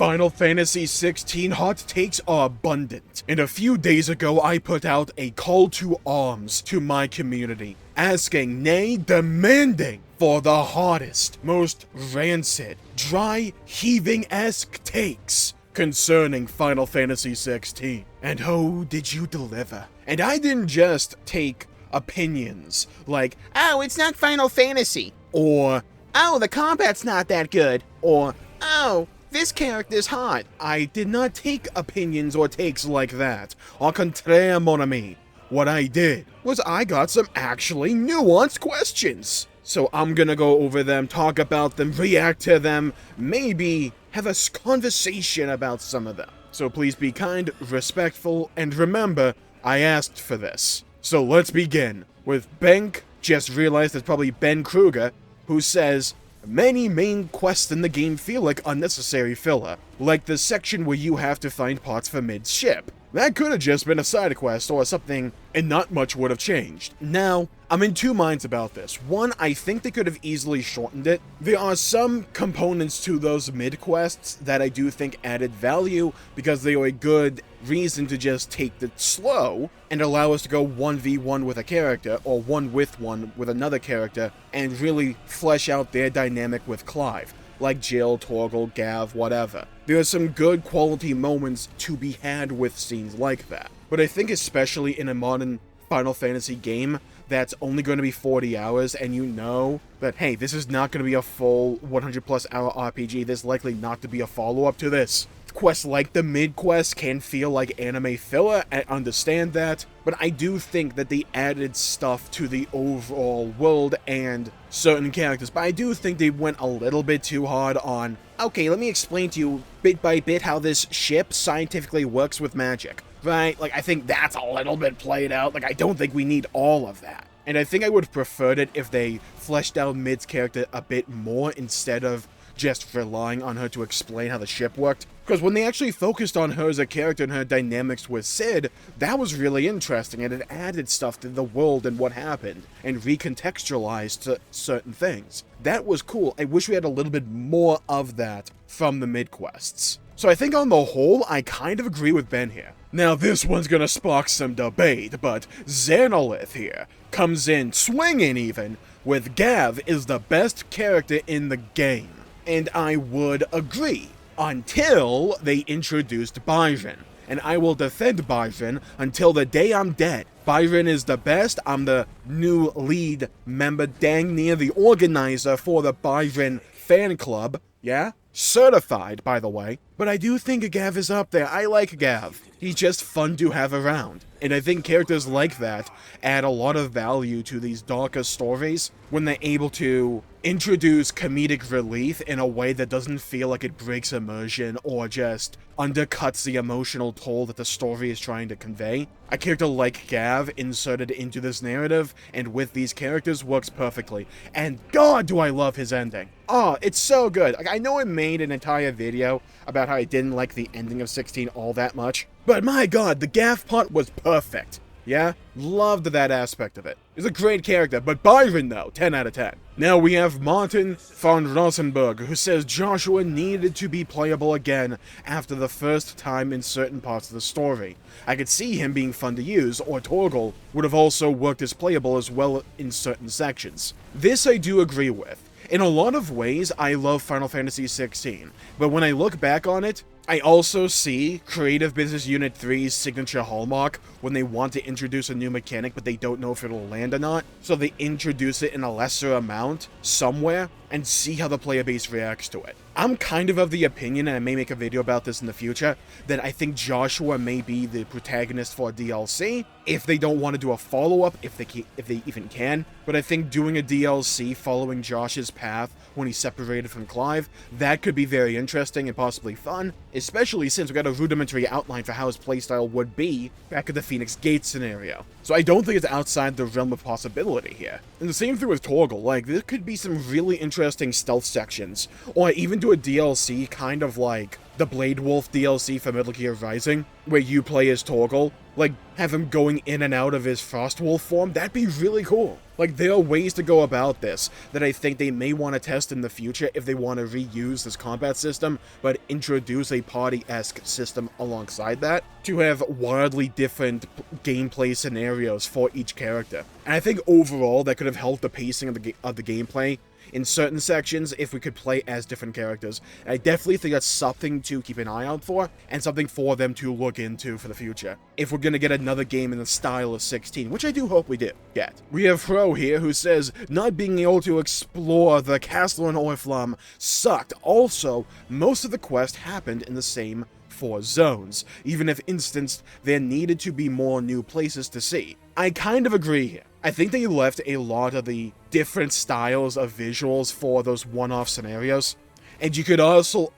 Final Fantasy XVI hot takes are abundant, and a few days ago I put out a call to arms to my community, asking, nay, demanding for the hottest, most rancid, dry, heaving-esque takes concerning Final Fantasy XVI. And oh, did you deliver. And I didn't just take opinions like, oh, it's not Final Fantasy, or, oh, the combat's not that good, or, oh, this character's hot. I did not take opinions or takes like that. Au contraire, mon ami. What I did was I got some actually nuanced questions. So I'm gonna go over them, talk about them, react to them, maybe have a conversation about some of them. So please be kind, respectful, and remember, I asked for this. So let's begin with Benk, just realized it's probably Ben Kruger, who says, many main quests in the game feel like unnecessary filler, like the section where you have to find parts for mid-ship. That could have just been a side quest or something, and not much would have changed. Now, I'm in two minds about this. One, I think they could have easily shortened it. There are some components to those mid-quests that I do think added value, because they are a good reason to just take it slow and allow us to go 1v1 with a character, or 1 with another character, and really flesh out their dynamic with Clive, like Jill, Torgal, Gav, whatever. There are some good quality moments to be had with scenes like that. But I think especially in a modern Final Fantasy game that's only going to be 40 hours, and you know that, hey, this is not going to be a full 100 plus hour RPG, there's likely not to be a follow-up to this. Quests like the mid-quest can feel like anime filler, I understand that, but I do think that they added stuff to the overall world and certain characters, but I do think they went a little bit too hard on, okay, let me explain to you bit by bit how this ship scientifically works with magic, right? Like, I think that's a little bit played out, like, I don't think we need all of that. And I think I would have preferred it if they fleshed out Mid's character a bit more instead of just relying on her to explain how the ship worked. Because when they actually focused on her as a character and her dynamics with Sid, that was really interesting, and it added stuff to the world and what happened, and recontextualized certain things. That was cool. I wish we had a little bit more of that from the mid-quests. So I think on the whole, I kind of agree with Ben here. Now this one's gonna spark some debate, but Xanolith here comes in swinging even, with Gav is the best character in the game. And I would agree, until they introduced Byron. And I will defend Byron until the day I'm dead. Byron is the best. I'm the new lead member, dang near the organizer for the Byron fan club. Yeah? Certified, by the way. But I do think Gav is up there. I like Gav. He's just fun to have around. And I think characters like that add a lot of value to these darker stories when they're able to introduce comedic relief in a way that doesn't feel like it breaks immersion or just undercuts the emotional toll that the story is trying to convey. A character like Gav inserted into this narrative and with these characters works perfectly. And God, do I love his ending. Oh, it's so good. Like, I know I made an entire video about how I didn't like the ending of 16 all that much, but my God, the Gav part was perfect. Yeah? Loved that aspect of it. He's a great character, but Byron though, 10 out of 10. Now we have Martin von Rosenberg, who says Joshua needed to be playable again after the first time in certain parts of the story. I could see him being fun to use, or Torgal would have also worked as playable as well in certain sections. This I do agree with. In a lot of ways, I love Final Fantasy XVI, but when I look back on it, I also see Creative Business Unit 3's signature hallmark when they want to introduce a new mechanic but they don't know if it'll land or not, so they introduce it in a lesser amount somewhere and see how the player base reacts to it. I'm kind of the opinion, and I may make a video about this in the future, that I think Joshua may be the protagonist for a DLC, if they don't want to do a follow-up, if they even can, but I think doing a DLC following Josh's path when he's separated from Clive, that could be very interesting and possibly fun, especially since we got a rudimentary outline for how his playstyle would be back at the Phoenix Gate scenario. So I don't think it's outside the realm of possibility here. And the same thing with Torgal, like, there could be some really interesting stealth sections, or even do a DLC kind of like the Blade Wolf DLC for Metal Gear Rising, where you play as Torgal, like, have him going in and out of his Frostwolf form, that'd be really cool. Like, there are ways to go about this that I think they may want to test in the future if they want to reuse this combat system, but introduce a party-esque system alongside that, to have wildly different gameplay scenarios for each character. And I think overall that could have helped the pacing of the gameplay in certain sections if we could play as different characters. And I definitely think that's something to keep an eye out for, and something for them to look into for the future, if we're gonna get another game in the style of 16, which I do hope we do get. We have Fro here, who says, not being able to explore the castle in Oriflamme sucked. Also, most of the quest happened in the same 4 zones, even if instanced there needed to be more new places to see. I kind of agree here. I think they left a lot of the different styles of visuals for those one-off scenarios, and you could also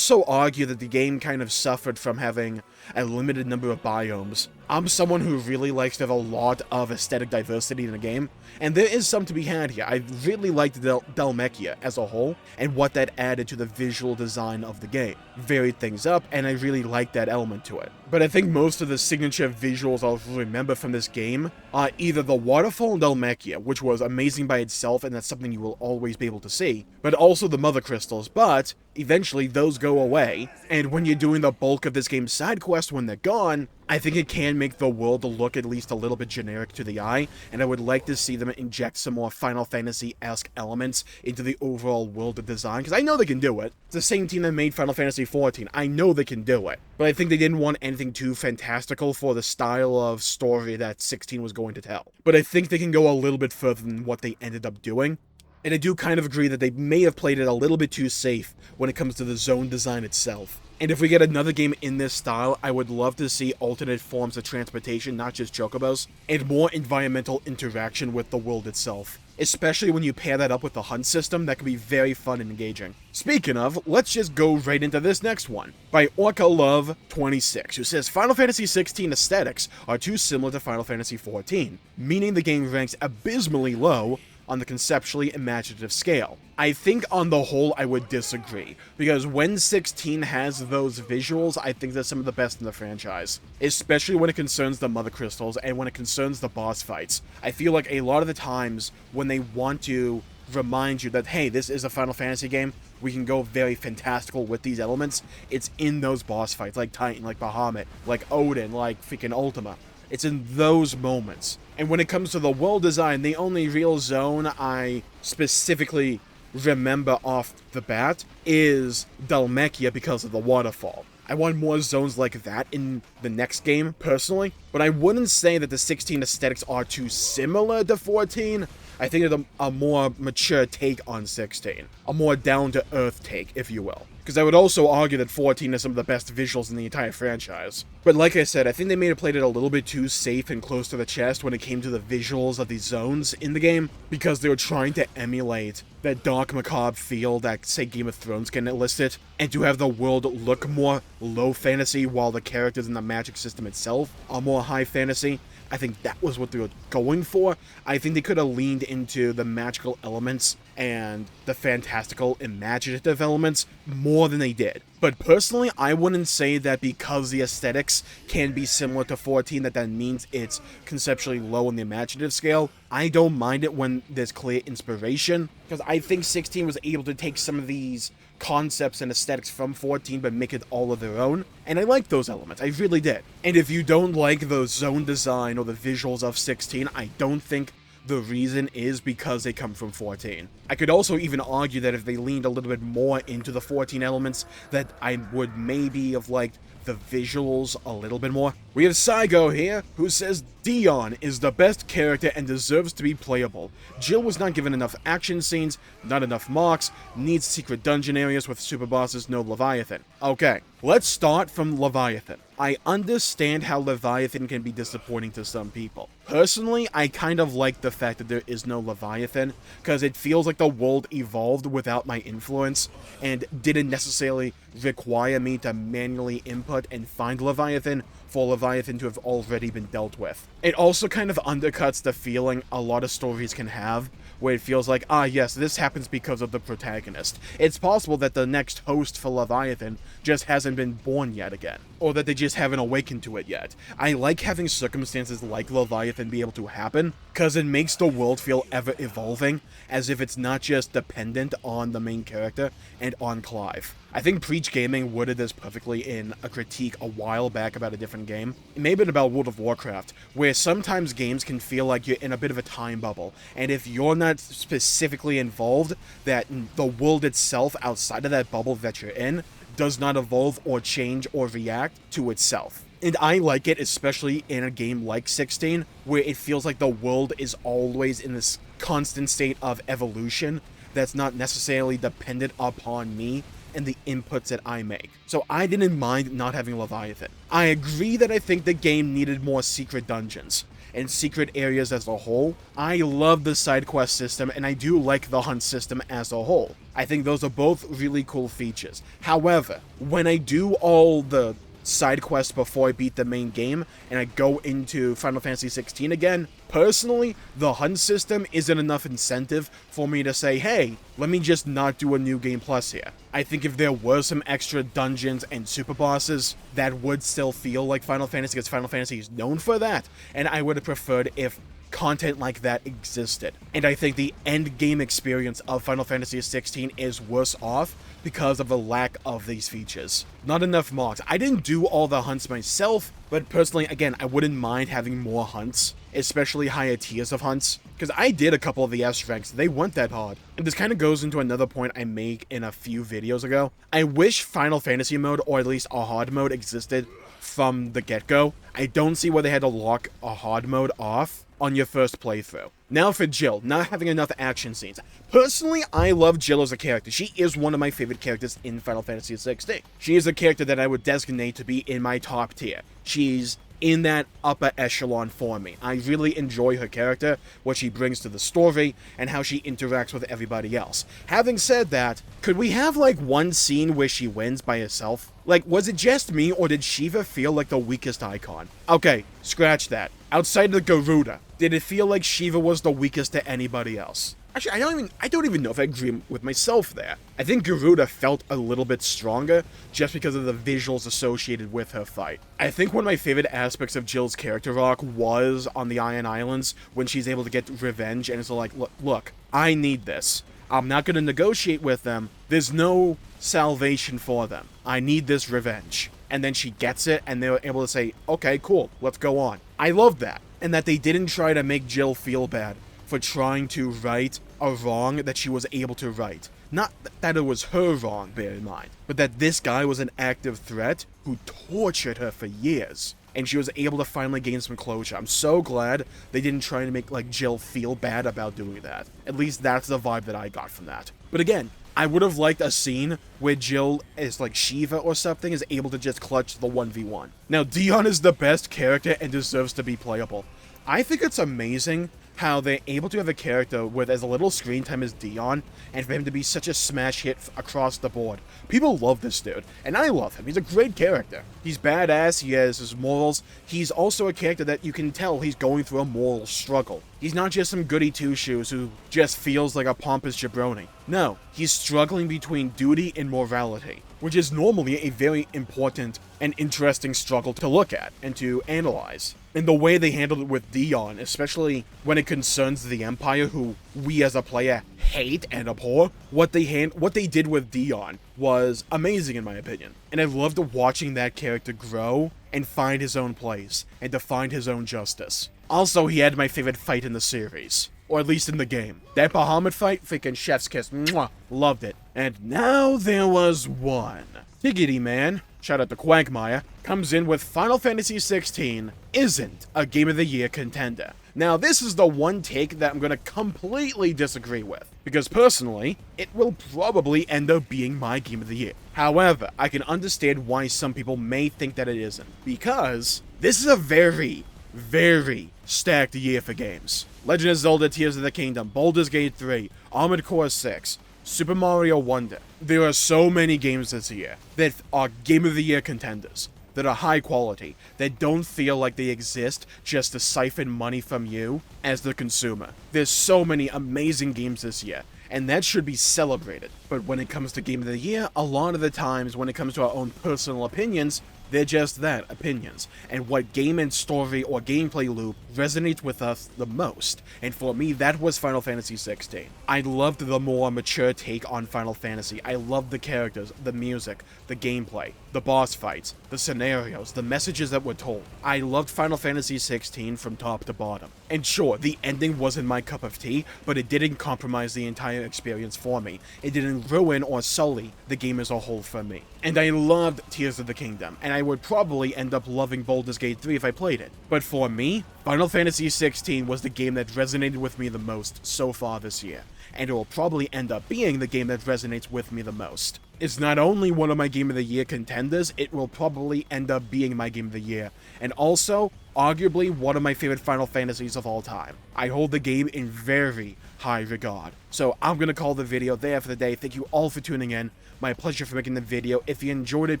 argue that the game kind of suffered from having a limited number of biomes. I'm someone who really likes to have a lot of aesthetic diversity in a game, and there is some to be had here. I really liked Dhalmekia as a whole, and what that added to the visual design of the game. Varied things up, and I really liked that element to it. But I think most of the signature visuals I'll remember from this game are either the waterfall in Dhalmekia, which was amazing by itself, and that's something you will always be able to see, but also the mother crystals, but eventually those go away, and when you're doing the bulk of this game's side quest when they're gone, I think it can make the world look at least a little bit generic to the eye, and I would like to see them inject some more Final Fantasy-esque elements into the overall world design, because I know they can do it. It's the same team that made Final Fantasy XIV. I know they can do it. But I think they didn't want anything too fantastical for the style of story that 16 was going to tell. But I think they can go a little bit further than what they ended up doing. And I do kind of agree that they may have played it a little bit too safe when it comes to the zone design itself. And if we get another game in this style, I would love to see alternate forms of transportation, not just chocobos, and more environmental interaction with the world itself. Especially when you pair that up with the hunt system, that can be very fun and engaging. Speaking of, let's just go right into this next one, by Orca Love 26, who says Final Fantasy XVI aesthetics are too similar to Final Fantasy XIV, meaning the game ranks abysmally low on the conceptually imaginative scale. I think on the whole I would disagree, because when 16 has those visuals, I think they're some of the best in the franchise, especially when it concerns the mother crystals and when it concerns the boss fights. I feel like a lot of the times when they want to remind you that, hey, this is a Final Fantasy game, we can go very fantastical with these elements, it's in those boss fights, like Titan, like Bahamut, like Odin, like freaking Ultima. It's in those moments. And when it comes to the world design, the only real zone I specifically remember off the bat is Dhalmekia because of the waterfall. I want more zones like that in the next game, personally, but I wouldn't say that the 16 aesthetics are too similar to 14. I think it's a more mature take on 16. A more down-to-earth take, if you will. Because I would also argue that 14 is some of the best visuals in the entire franchise. But like I said, I think they may have played it a little bit too safe and close to the chest when it came to the visuals of these zones in the game, because they were trying to emulate that dark macabre feel that, say, Game of Thrones can elicit, and to have the world look more low fantasy while the characters and the magic system itself are more high fantasy. I think that was what they were going for. I think they could have leaned into the magical elements and the fantastical imaginative elements more than they did. But personally, I wouldn't say that because the aesthetics can be similar to 14 that means it's conceptually low on the imaginative scale. I don't mind it when there's clear inspiration, because I think 16 was able to take some of these concepts and aesthetics from 14 but make it all of their own, and I like those elements, I really did. And if you don't like the zone design or the visuals of 16, I don't think the reason is because they come from 14. I could also even argue that if they leaned a little bit more into the 14 elements, that I would maybe have liked the visuals a little bit more. We have Saigo here, who says Dion is the best character and deserves to be playable. Jill was not given enough action scenes, not enough marks, needs secret dungeon areas with super bosses, no Leviathan. Okay, let's start from Leviathan. I understand how Leviathan can be disappointing to some people. Personally, I kind of like the fact that there is no Leviathan, because it feels like the world evolved without my influence, and didn't necessarily require me to manually input and find Leviathan for Leviathan to have already been dealt with. It also kind of undercuts the feeling a lot of stories can have, where it feels like, ah yes, this happens because of the protagonist. It's possible that the next host for Leviathan just hasn't been born yet again, or that they just haven't awakened to it yet. I like having circumstances like Leviathan be able to happen, because it makes the world feel ever-evolving, as if it's not just dependent on the main character and on Clive. I think Preach Gaming worded this perfectly in a critique a while back about a different game. It may have been about World of Warcraft, where sometimes games can feel like you're in a bit of a time bubble, and if you're not specifically involved, that the world itself outside of that bubble that you're in does not evolve or change or react to itself. And I like it, especially in a game like 16, where it feels like the world is always in this constant state of evolution that's not necessarily dependent upon me and the inputs that I make. So I didn't mind not having Leviathan. I agree that I think the game needed more secret dungeons and secret areas as a whole. I love the side quest system, and I do like the hunt system as a whole. I think those are both really cool features. However, when I do all the side quests before I beat the main game, and I go into Final Fantasy 16 again, personally, the hunt system isn't enough incentive for me to say, hey, let me just not do a New Game Plus here. I think if there were some extra dungeons and super bosses, that would still feel like Final Fantasy, because Final Fantasy is known for that, and I would have preferred if content like that existed. And I think the end game experience of Final Fantasy 16 is worse off because of the lack of these features. Not enough mods. I didn't do all the hunts myself, but personally, again, I wouldn't mind having more hunts, especially higher tiers of hunts, because I did a couple of the S ranks. They weren't that hard. And this kind of goes into another point I made in a few videos ago. I wish Final Fantasy mode, or at least a hard mode, existed from the get-go. I don't see why they had to lock a hard mode off on your first playthrough. Now for Jill, not having enough action scenes. Personally, I love Jill as a character. She is one of my favorite characters in Final Fantasy XVI. She is a character that I would designate to be in my top tier. She's in that upper echelon for me. I really enjoy her character, what she brings to the story, and how she interacts with everybody else. Having said that, could we have like one scene where she wins by herself? Like, was it just me, or did Shiva feel like the weakest icon? Okay, scratch that. Outside of Garuda, did it feel like Shiva was the weakest to anybody else? Actually, I don't even know if I agree with myself there. I think Garuda felt a little bit stronger just because of the visuals associated with her fight. I think one of my favorite aspects of Jill's character arc was on the Iron Islands when she's able to get revenge and it's like, look, I need this. I'm not going to negotiate with them. There's no salvation for them. I need this revenge. And then she gets it and they're able to say, okay, cool, let's go on. I love that. And that they didn't try to make Jill feel bad for trying to right a wrong that she was able to right. Not that it was her wrong, bear in mind, but that this guy was an active threat who tortured her for years, and she was able to finally gain some closure. I'm so glad they didn't try to make like Jill feel bad about doing that. At least that's the vibe that I got from that. But again, I would have liked a scene where Jill is like Shiva or something, is able to just clutch the 1v1. Now, Dion is the best character and deserves to be playable. I think it's amazing how they're able to have a character with as little screen time as Dion, and for him to be such a smash hit across the board. People love this dude, and I love him. He's a great character. He's badass, he has his morals. He's also a character that you can tell he's going through a moral struggle. He's not just some goody two-shoes who just feels like a pompous jabroni. No, he's struggling between duty and morality, which is normally a very important and interesting struggle to look at and to analyze. And the way they handled it with Dion, especially when it concerns the Empire, who we as a player hate and abhor, what they did with Dion was amazing in my opinion. And I loved watching that character grow and find his own place and to find his own justice. Also, he had my favorite fight in the series, or at least in the game. That Bahamut fight, freaking chef's kiss, mwah, loved it. And now there was one. Tiggity man, shout out to Quagmire, comes in with Final Fantasy XVI isn't a Game of the Year contender. Now, this is the one take that I'm going to completely disagree with, because personally, it will probably end up being my Game of the Year. However, I can understand why some people may think that it isn't, because this is a very, very stacked year for games. Legend of Zelda Tears of the Kingdom, Baldur's Gate 3, Armored Core 6, Super Mario Wonder. There are so many games this year that are Game of the Year contenders, that are high quality, that don't feel like they exist just to siphon money from you as the consumer. There's so many amazing games this year, and that should be celebrated. But when it comes to Game of the Year, a lot of the times when it comes to our own personal opinions, they're just that, opinions, and what game and story or gameplay loop resonates with us the most. And for me, that was Final Fantasy XVI. I loved the more mature take on Final Fantasy. I loved the characters, the music, the gameplay, the boss fights, the scenarios, the messages that were told. I loved Final Fantasy XVI from top to bottom. And sure, the ending wasn't my cup of tea, but it didn't compromise the entire experience for me. It didn't ruin or sully the game as a whole for me. And I loved Tears of the Kingdom, and I would probably end up loving Baldur's Gate 3 if I played it. But for me, Final Fantasy XVI was the game that resonated with me the most so far this year, and it will probably end up being the game that resonates with me the most. It's not only one of my Game of the Year contenders, it will probably end up being my Game of the Year, and also, arguably, one of my favorite Final Fantasies of all time. I hold the game in very high regard. So I'm gonna call the video there for the day. Thank you all for tuning in. My pleasure for making the video. If you enjoyed it,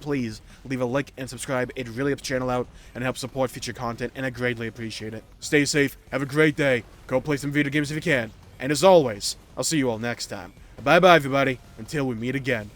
please leave a like and subscribe. It really helps the channel out and helps support future content, and I greatly appreciate it. Stay safe, have a great day, go play some video games if you can, and as always, I'll see you all next time. Bye bye everybody, until we meet again.